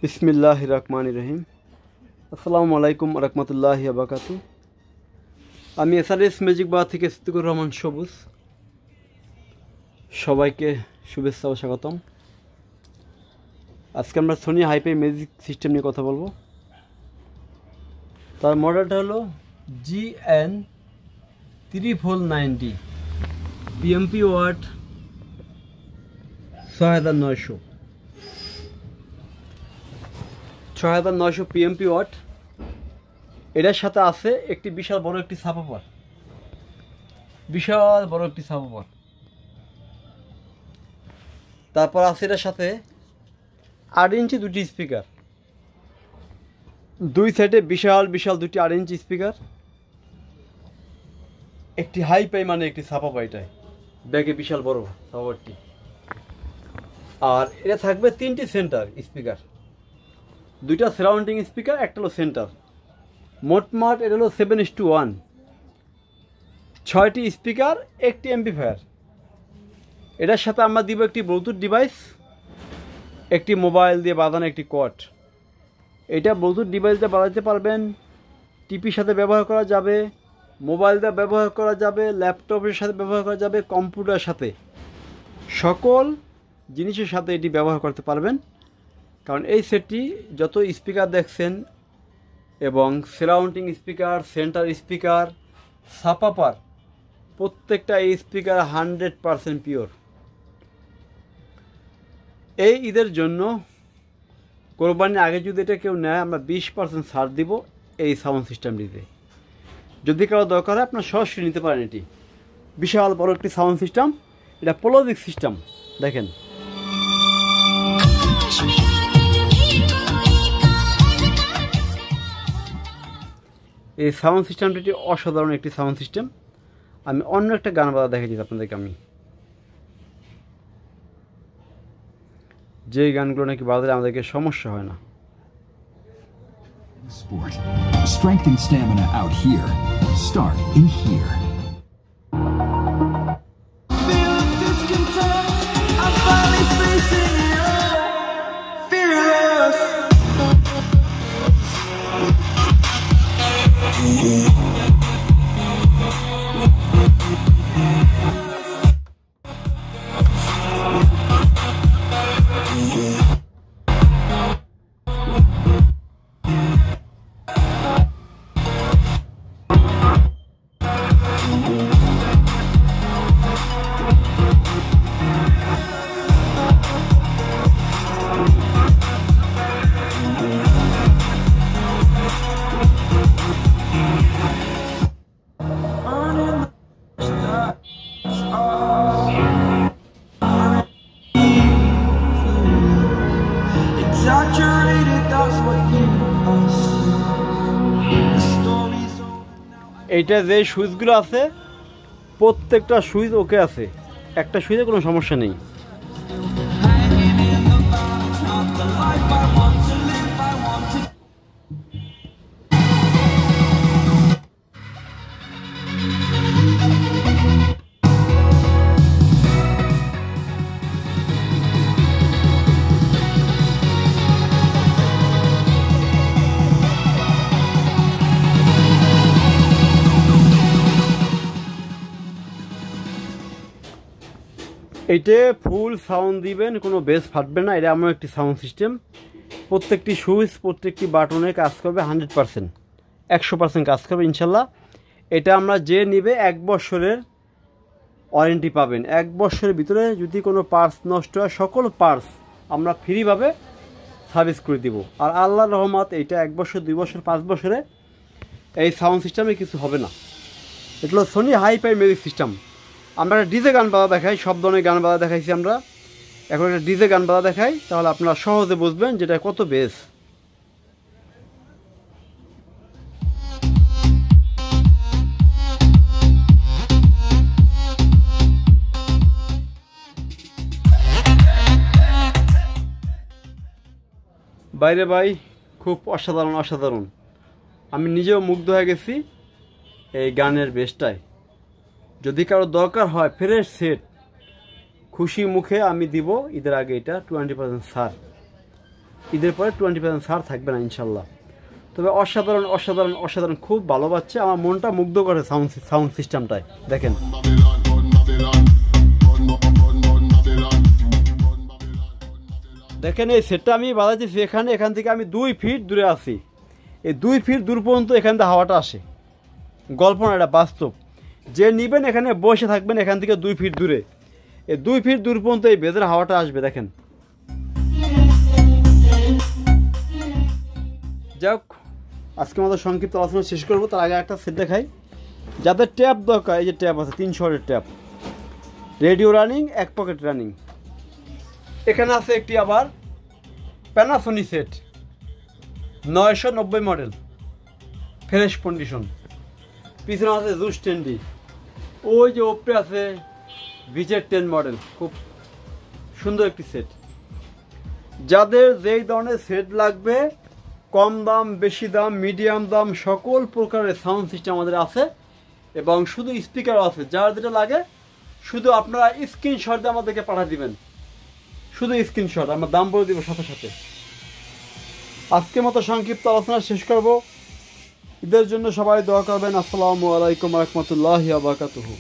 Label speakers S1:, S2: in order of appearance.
S1: বিসমিল্লাহির রহমানির রহিম। আসসালামু আলাইকুম রহমতুল্লাহি ওয়া বারাকাতুহু। আমি এসআরএস ম্যাজিক বার থেকে সিদ্দিকুর রহমান সবুজ। সবাইকে শুভেচ্ছা ও স্বাগতম। আজকে আমরা সোনি হাইপাই ম্যাজিক সিস্টেম নিয়ে কথা বলবো। তার মডেলটা হলো GN3490 PMP watt 6900 PMP watt. এটার সাথে আছে একটি বিশাল বড় একটি সাবওয়াফার, তারপর আছে এটার সাথে 8 ইঞ্চি দুটি স্পিকার, দুই সাইডে বিশাল বিশাল দুটি 8 ইঞ্চি স্পিকার, একটি হাইপাই মানে একটি সাবওয়াফার, এটাই ব্যাগে বিশাল বড় সাবওয়াফারটি। আর এটা থাকবে 3টি সেন্টার স্পিকার, দুইটা সারাউন্ডিং স্পিকার, একটা হলো সেন্টার। মোটমাট এটা হলো 7:1, 6টি স্পিকার, একটি এমপ্লিফায়ার। এটার সাথে আমরা দিব একটি ব্লুটুথ ডিভাইস, একটি মোবাইল দিয়ে বাঁধানো একটি কর্ড। এটা ব্লুটুথ ডিভাইস দিয়ে বাজাতে পারবেন, টিভির সাথে ব্যবহার করা যাবে, মোবাইল দিয়ে ব্যবহার করা যাবে, ল্যাপটপের সাথে ব্যবহার করা যাবে, কম্পিউটারের সাথে, সকল জিনিসের সাথে এটি ব্যবহার করতে পারবেন। কারণ এই সেটটি যত স্পিকার দেখছেন এবং সারাউন্ডিং স্পিকার, সেন্টার স্পিকার, সাবওয়ুফার, প্রত্যেকটা এই স্পিকার 100% পিওর। এই ঈদের জন্য কোরবানির আগে যদি এটা কেউ নেয়, আমরা 20% ছাড় দিব এই সাউন্ড সিস্টেমটিতে। যদি কারো দরকার হয় আপনার সরাসরি নিতে পারেন। এটি বিশাল বড় একটি সাউন্ড সিস্টেম, এটা পোলোজিক সিস্টেম। দেখেন এই সাউন্ড সিস্টেমটি অসাধারণ একটি সাউন্ড সিস্টেম। আমি অন্য একটা গান বাজা দেখাচ্ছি আপনাদেরকে, আমি যে গানগুলো নাকি বাজালে আমাদেরকে সমস্যা হয় না।
S2: Sport. Strength and stamina out here. Start in here.
S3: Feeling discontent, I'm finally facing it all. Fearless. Exaggerated, that's what you assume. The story's over.
S1: এইটা যে সুইচগুলো আছে প্রত্যেকটা সুইচ ওকে আছে, একটা সুইচে কোনো সমস্যা নেই।
S3: Hanging in the balance, not the life I want to live, I want to.
S1: এইটা ফুল সাউন্ড দিবেন, কোনো বেস ফাটবে না। এটা এমন একটি সাউন্ড সিস্টেম, প্রত্যেকটি সুইচ, প্রত্যেকটি বাটনে কাজ করবে 100%, 100% কাজ করবে ইনশাল্লাহ। এটা আমরা যে নিবে 1 বছরের ওয়ারেন্টি পাবেন। 1 বছরের ভিতরে যদি কোনো পার্টস নষ্ট হয়, সকল পার্টস আমরা ফ্রিভাবে সার্ভিস করে দিব। আর আল্লাহর রহমত এইটা 1 বছর, 2 বছর, 5 বছরে এই সাউন্ড সিস্টেমে কিছু হবে না। এটা হলো সোনি হাইপাই ম্যাজিক সিস্টেম। আমরা একটা ডিজে গান বাজা দেখাই, সব ধরনের গান বাজা দেখাইছি আমরা, এখন একটা ডিজে গান বাজা দেখাই, তাহলে আপনারা সহজে বুঝবেন যেটা কত বেস। বাইরে ভাই খুব অসাধারণ অসাধারণ, আমি নিজেও মুগ্ধ হয়ে গেছি এই গানের বেসটায়। যদি কারো দরকার হয় ফ্রেশ সেট, খুশি মুখে আমি দিব ঈদের আগে এটা 20% ছাড়। ঈদের পরে 20% ছাড় থাকবে না ইনশাল্লাহ। তবে অসাধারণ অসাধারণ অসাধারণ, খুব ভালো পাচ্ছে, আমার মনটা মুগ্ধ করে সাউন্ড সিস্টেমটায়। দেখেন দেখেন এই সেটটা আমি বাজাচ্ছি এখান থেকে আমি 2 ফিট দূরে আছি। এই 2 ফিট দূর পর্যন্ত এখান থেকে হাওয়াটা আসে, গল্প না, এটা বাস্তব। যে নিবেন এখানে বসে থাকবেন এখান থেকে 2 ফিট দূরে, এই 2 ফিট দূর পর্যন্ত এই বেজের হাওয়াটা আসবে। দেখেন যাক, আজকে আমাদের সংক্ষিপ্ত আলোচনা শেষ করবো, তার আগে একটা সেট দেখাই। যাদের ট্যাপ দরকার, এই যে ট্যাপ আছে 300 ওয়াটের tap, radio running, 1 pocket running. এখানে আছে একটি আবার Panasonic set 990 model, fresh condition. পিছনে আছে জুস 10D, ওই যে ওপরে আছে ভিজের 10 মডেল, খুব সুন্দর একটি সেট। যাদের যেই ধরনের সেট লাগবে, কম দাম বেশি দাম মিডিয়াম দাম সকল প্রকারের সাউন্ড সিস্টেম আমাদের আছে, এবং শুধু স্পিকারও আছে। যার যেটা লাগে শুধু আপনারা স্ক্রিনশট দিয়ে আমাদেরকে পাঠিয়ে দিবেন, শুধু স্ক্রিনশট, আমরা দাম বলে দিব সাথে সাথে। আজকের মতো সংক্ষিপ্ত আলোচনা শেষ করব। ঈদের জন্য সবাই দোয়া করবেন। আসসালামু আলাইকুম ওয়া রাহমাতুল্লাহি ওয়া বারাকাতুহু।